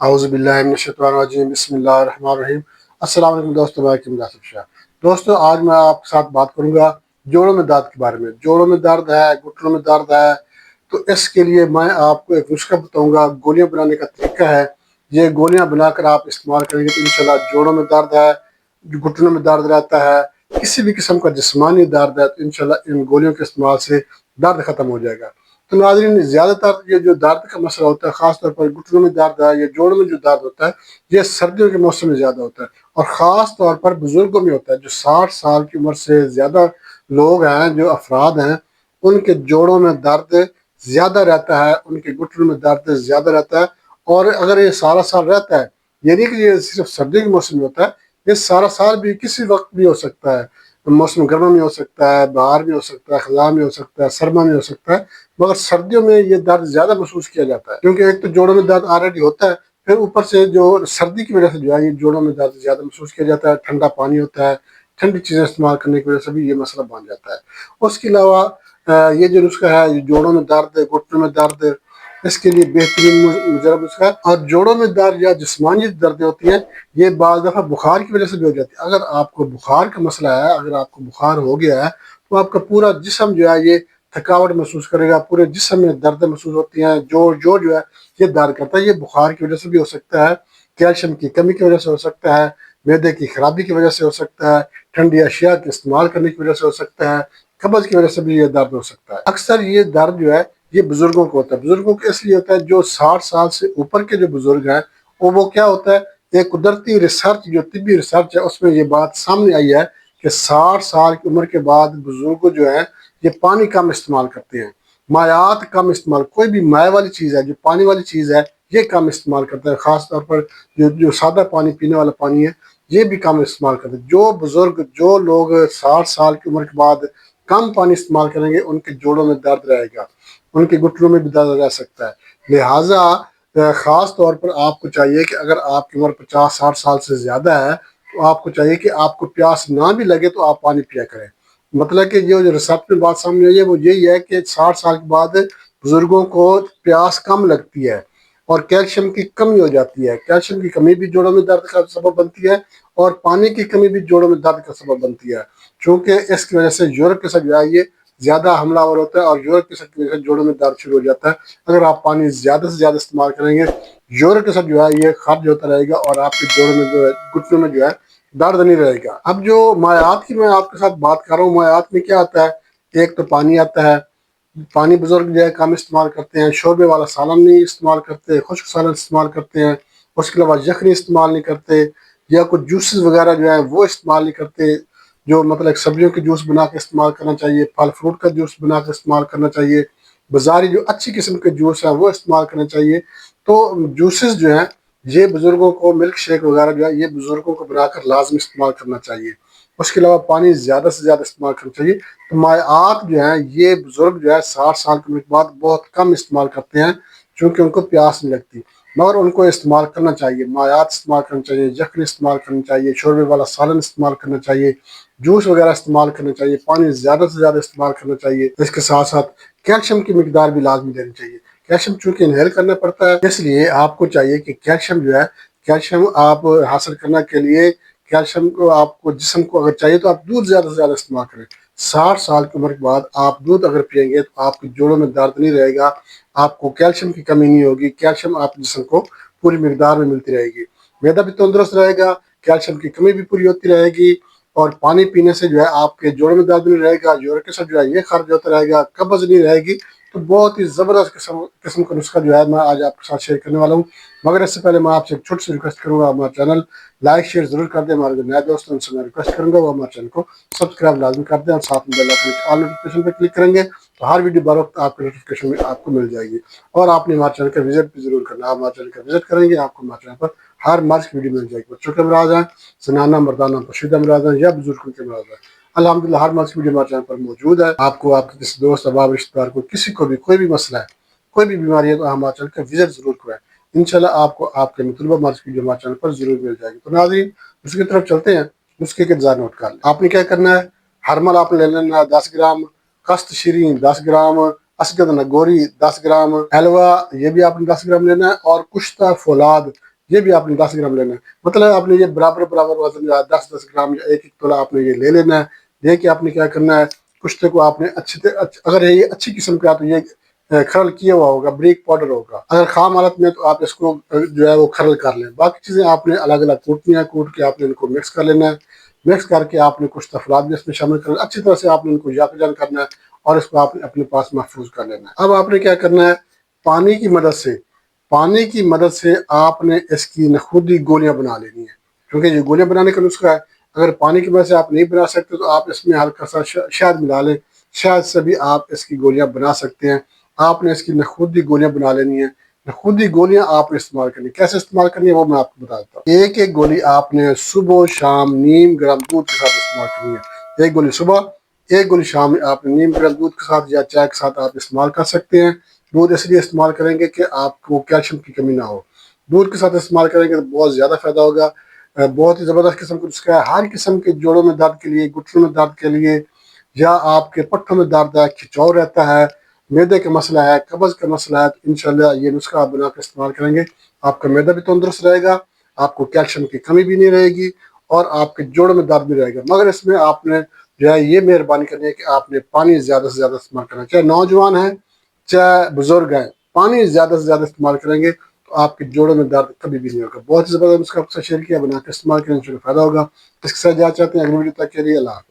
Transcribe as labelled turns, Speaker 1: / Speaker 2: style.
Speaker 1: اعوذ باللہ من الشیطان الرجیم، بسم اللہ الرحمن الرحیم۔ السلام علیکم دوستو، میں حکیم ناصر شاہ۔ دوستو آج میں آپ کے ساتھ بات کروں گا جوڑوں میں درد کے بارے میں۔ جوڑوں میں درد ہے، گھٹنوں میں درد ہے، تو اس کے لیے میں آپ کو ایک نسخہ بتاؤں گا، گولیاں بنانے کا طریقہ ہے۔ یہ گولیاں بنا کر آپ استعمال کریں گے تو انشاءاللہ جوڑوں میں درد ہے، گھٹنوں میں درد رہتا ہے، کسی بھی قسم کا جسمانی درد ہے تو انشاءاللہ ان گولیوں کے استعمال سے درد ختم ہو جائے گا۔ تو ناظرین، زیادہ تر یہ جو درد کا مسئلہ ہوتا ہے، خاص طور پر گھٹنوں میں درد ہے یا جوڑوں میں جو درد ہوتا ہے، یہ سردیوں کے موسم میں زیادہ ہوتا ہے، اور خاص طور پر بزرگوں میں ہوتا ہے۔ جو 60 سال کی عمر سے زیادہ لوگ ہیں، جو افراد ہیں، ان کے جوڑوں میں درد زیادہ رہتا ہے، ان کے گھٹنوں میں درد زیادہ رہتا ہے۔ اور اگر یہ سارا سال رہتا ہے، یعنی کہ یہ صرف سردیوں کے موسم میں ہوتا ہے، یہ سارا سال بھی کسی وقت بھی ہو سکتا ہے۔ موسم گرما میں ہو سکتا ہے، بہار میں ہو سکتا ہے، خزاں میں ہو سکتا ہے، سرما میں ہو سکتا ہے، مگر سردیوں میں یہ درد زیادہ محسوس کیا جاتا ہے، کیونکہ ایک تو جوڑوں میں درد آلریڈی ہوتا ہے، پھر اوپر سے جو سردی کی وجہ سے جو ہے یہ جوڑوں میں درد زیادہ محسوس کیا جاتا ہے۔ ٹھنڈا پانی ہوتا ہے، ٹھنڈی چیزیں استعمال کرنے کی وجہ سے بھی یہ مسئلہ بن جاتا ہے۔ اس کے علاوہ یہ جو نسخہ ہے، یہ جوڑوں میں درد، گھٹنوں میں درد، اس کے لیے بہترین مجرب نسخہ ہے۔ اور جوڑوں میں درد یا جسمانی درد ہوتی ہیں، یہ بعض دفعہ بخار کی وجہ سے بھی ہو جاتی ہے۔ اگر آپ کو بخار کا مسئلہ ہے، اگر آپ کو بخار ہو گیا ہے، تو آپ کا پورا جسم جو ہے یہ تھکاوٹ محسوس کرے گا، پورے جسم میں درد محسوس ہوتی ہیں، جو ہے یہ درد کرتا ہے۔ یہ بخار کی وجہ سے بھی ہو سکتا ہے، کیلشیم کی کمی کی وجہ سے ہو سکتا ہے، معدے کی خرابی کی وجہ سے ہو سکتا ہے، ٹھنڈی اشیاء کے استعمال کرنے کی وجہ سے ہو سکتا ہے، قبض کی وجہ سے بھی یہ درد ہو سکتا ہے۔ اکثر یہ درد جو ہے یہ بزرگوں کو ہوتا ہے۔ بزرگوں کو اس لیے ہوتا ہے، جو 60 سال سے اوپر کے جو بزرگ ہیں، وہ کیا ہوتا ہے، ایک قدرتی ریسرچ، جو طبی ریسرچ ہے، اس میں یہ بات سامنے آئی ہے کہ 60 سال کی عمر کے بعد بزرگ جو ہیں یہ پانی کم استعمال کرتے ہیں، مائعات کم استعمال، کوئی بھی مائع والی چیز ہے، جو پانی والی چیز ہے، یہ کم استعمال کرتا ہے۔ خاص طور پر جو سادہ پانی، پینے والا پانی ہے، یہ بھی کم استعمال کرتے ہیں۔ جو بزرگ، جو لوگ 60 سال کی عمر کے بعد کم پانی استعمال کریں گے، ان کے جوڑوں میں درد رہے گا، ان کے گھٹنوں میں بھی درد رہ سکتا ہے۔ لہٰذا خاص طور پر آپ کو چاہیے کہ اگر آپ کی عمر 50-60 سال سے زیادہ ہے، تو آپ کو چاہیے کہ آپ کو پیاس نہ بھی لگے تو آپ پانی پیا کریں۔ مطلب کہ جو ریسرچ میں بات سامنے آئی ہے وہ یہی ہے کہ 60 سال کے بعد بزرگوں کو پیاس کم لگتی ہے اور کیلشیم کی کمی ہو جاتی ہے۔ کیلشیم کی کمی بھی جوڑوں میں درد کا سبب بنتی ہے، اور پانی کی کمی بھی جوڑوں میں درد کا سبب بنتی ہے، چونکہ اس کی وجہ سے یورک ایسڈ جو ہے یہ زیادہ حملہ آور ہوتا ہے، اور یورک ایسڈ کی وجہ سے جوڑوں میں درد شروع ہو جاتا ہے۔ اگر آپ پانی زیادہ سے زیادہ استعمال کریں گے، یورک ایسڈ جو ہے یہ خارج ہوتا رہے گا، اور آپ کے جوڑوں میں جو ہے، گھٹنوں میں جو ہے درد نہیں رہے گا۔ اب جو مائعات کی میں آپ کے ساتھ بات کر رہا ہوں، مائعات میں کیا آتا ہے، ایک تو پانی آتا ہے۔ پانی بزرگ جو ہے کم استعمال کرتے ہیں، شوربے والا سالن نہیں استعمال کرتے، خشک سالن استعمال کرتے ہیں۔ اس کے علاوہ یخنی استعمال نہیں کرتے، یا کچھ جوسز وغیرہ جو ہیں وہ استعمال نہیں کرتے۔ جو مطلب سبزیوں کے جوس بنا کے استعمال کرنا چاہیے، پھل فروٹ کا جوس بنا کے استعمال کرنا چاہیے، بازاری جو اچھی قسم کے جوس ہیں وہ استعمال کرنا چاہیے۔ تو جوسز جو ہیں یہ بزرگوں کو، ملک شیک وغیرہ جو ہے یہ بزرگوں کو بنا کر لازم استعمال کرنا چاہیے۔ اس کے علاوہ پانی زیادہ سے زیادہ استعمال کرنا چاہیے۔ تو مائعات جو ہیں یہ بزرگ جو ہے 60 سال کے بعد بہت کم استعمال کرتے ہیں، چونکہ ان کو پیاس نہیں لگتی، مگر ان کو استعمال کرنا چاہیے۔ مائعات استعمال کرنا چاہیے، یخنی استعمال کرنا چاہیے، شوربے والا سالن استعمال کرنا چاہیے، جوس وغیرہ استعمال کرنا چاہیے، پانی زیادہ سے زیادہ استعمال کرنا چاہیے۔ اس کے ساتھ ساتھ کیلشیم کی مقدار بھی لازمی لینی چاہیے۔ کیلشیم چونکہ انہیل کرنا پڑتا ہے، اس لیے آپ کو چاہیے کہ کیلشیم جو ہے، کیلشیم آپ حاصل کرنے کے لیے، کیلشیم کو آپ کو جسم کو اگر چاہیے تو آپ دودھ زیادہ سے زیادہ استعمال کریں۔ 60 سال کی عمر کے بعد آپ دودھ اگر پئیں گے تو آپ کے جوڑوں میں درد نہیں رہے گا، آپ کو کیلشیم کی کمی نہیں ہوگی، کیلشیم آپ جسم کو پوری مقدار میں ملتی رہے گی، معدہ بھی تندرست رہے گا، کیلشیم کی کمی بھی پوری ہوتی رہے گی، اور پانی پینے سے جو ہے آپ کے جوڑوں میں درد نہیں رہے گا، یورک ایسڈ جو ہے یہ خارج ہوتا رہے گا، قبض نہیں رہے گی۔ تو بہت ہی زبردست قسم کا نسخہ جو ہے میں آج آپ کے ساتھ شیئر کرنے والا ہوں۔ مگر اس سے پہلے میں آپ سے ایک چھوٹی سی ریکویسٹ کروں گا، ہمارا چینل لائک شیئر ضرور کر دیں۔ ہمارے جو نئے دوست ہیں ان سے میں ریکویسٹ کروں گا وہ ہمارے چینل کو سبسکرائب لازمی کر دیں، اور ساتھ میں بیل آئیکن کے آل نوٹیفیکیشن پہ کلک کریں گے تو ہر ویڈیو بر وقت آپ کے نوٹیفیکیشن میں آپ کو مل جائے گی۔ اور آپ نے ہمارے چینل کا وزٹ بھی ضرور کرنا ہے، آپ ہمارے چینل کا وزٹ کریں گے آپ کو ہمارے چینل پر ہر مرض کی ویڈیو مل جائے گی۔ بچوں کے امراض ہیں، زنانہ مردانہ پوشیدہ امراض ہیں، یا بزرگوں کے امراض ہیں، الحمدللہ ہر مرض کی ویڈیو ہمارے چینل پر موجود ہے۔ آپ کو، آپ کے کسی دوست احباب رشتہ دار کو، کسی کو بھی کوئی بھی مسئلہ ہے، کوئی بھی بیماری ہے، تو ہمارے چینل کا وزٹ ضرور کریں۔ انشاءاللہ آپ کو آپ کے مطلوبہ مرض کی ویڈیو ہمارے چینل پر ضرور مل جائے گی۔ تو ناظرین، نسخے کی طرف چلتے ہیں۔ نسخے کے ڈیزائن نوٹ کر لیں۔ آپ نے کیا کرنا ہے، ہرمل آپ نے لے لینا ہے 10 گرام، کست شیرین 10 گرام، اسگد نگوری 10 گرام، حلوہ یہ بھی آپ نے 10 گرام لینا ہے، اور کشتہ فولاد یہ بھی آپ نے 10 گرام لینا ہے۔ مطلب آپ نے یہ برابر برابر وزن 10 گرام یا ایک تولہ آپ نے یہ لے لینا ہے۔ یہ کہ آپ نے کیا کرنا ہے، کشتے کو آپ نے اگر یہ اچھی قسم کا تو یہ کھرل کیا ہوا ہوگا، بریک پاؤڈر ہوگا، اگر خام حالت میں تو آپ اس کو جو ہے وہ کھرل کر لیں۔ باقی چیزیں آپ نے الگ الگ کوٹنی ہے، کوٹ کے آپ نے ان کو مکس کر لینا ہے۔ مکس کر کے آپ نے کشتہ فولاد بھی اس میں شامل کرنا ہے، اچھی طرح سے آپ نے ان کو یکجان کرنا ہے، اور اس کو آپ نے اپنے پاس محفوظ کر لینا ہے۔ اب آپ نے کیا کرنا ہے، پانی کی مدد سے آپ نے اس کی نخودی گولیاں بنا لینی ہیں، کیونکہ یہ گولیاں بنانے کا نسخہ ہے۔ اگر پانی کی مدد سے آپ نہیں بنا سکتے تو آپ اس میں ہلکا سا شہد ملا لیں، شہد سے بھی آپ اس کی گولیاں بنا سکتے ہیں۔ آپ نے اس کی نخودی گولیاں بنا لینی ہیں۔ نخودی گولیاں آپ نے استعمال کرنی، کیسے استعمال کرنی ہے وہ میں آپ کو بتا دیتا ہوں۔ ایک ایک گولی آپ نے صبح و شام نیم گرم دودھ کے ساتھ استعمال کرنی ہے۔ ایک گولی صبح، ایک گولی شام میں آپ نے نیم گرم دودھ کے ساتھ یا چائے کے ساتھ آپ استعمال کر سکتے ہیں۔ دودھ اس لیے استعمال کریں گے کہ آپ کو کیلشیم کی کمی نہ ہو۔ دودھ کے ساتھ استعمال کریں گے تو بہت زیادہ فائدہ ہوگا۔ بہت ہی زبردست قسم کا نسخہ ہے، ہر قسم کے جوڑوں میں درد کے لیے، گھٹنوں میں درد کے لیے، یا آپ کے پٹھوں میں درد ہے، کھچاؤ رہتا ہے، معدے کا مسئلہ ہے، قبض کا مسئلہ ہے، تو انشاءاللہ یہ نسخہ آپ بنا کر استعمال کریں گے، آپ کا معدہ بھی تندرست رہے گا، آپ کو کیلشیم کی کمی بھی نہیں رہے گی، اور آپ کے جوڑوں میں درد بھی رہے گا۔ مگر اس میں آپ نے جو ہے یہ مہربانی کرنی ہے کہ آپ نے پانی زیادہ سے زیادہ استعمال کرنا ہے، چاہے نوجوان ہیں چاہے بزرگ ہیں، پانی زیادہ سے زیادہ استعمال کریں گے تو آپ کے جوڑوں میں درد کبھی بھی نہیں ہوگا۔ بہت ہی زبردست نسخہ آپ سے شیئر کیا، بنا کر استعمال کریں، ان شاء اللہ فائدہ ہوگا۔ اس کے ساتھ جا چاہتے ہیں اگلی ویڈیو تک کے لیے اللہ حافظ۔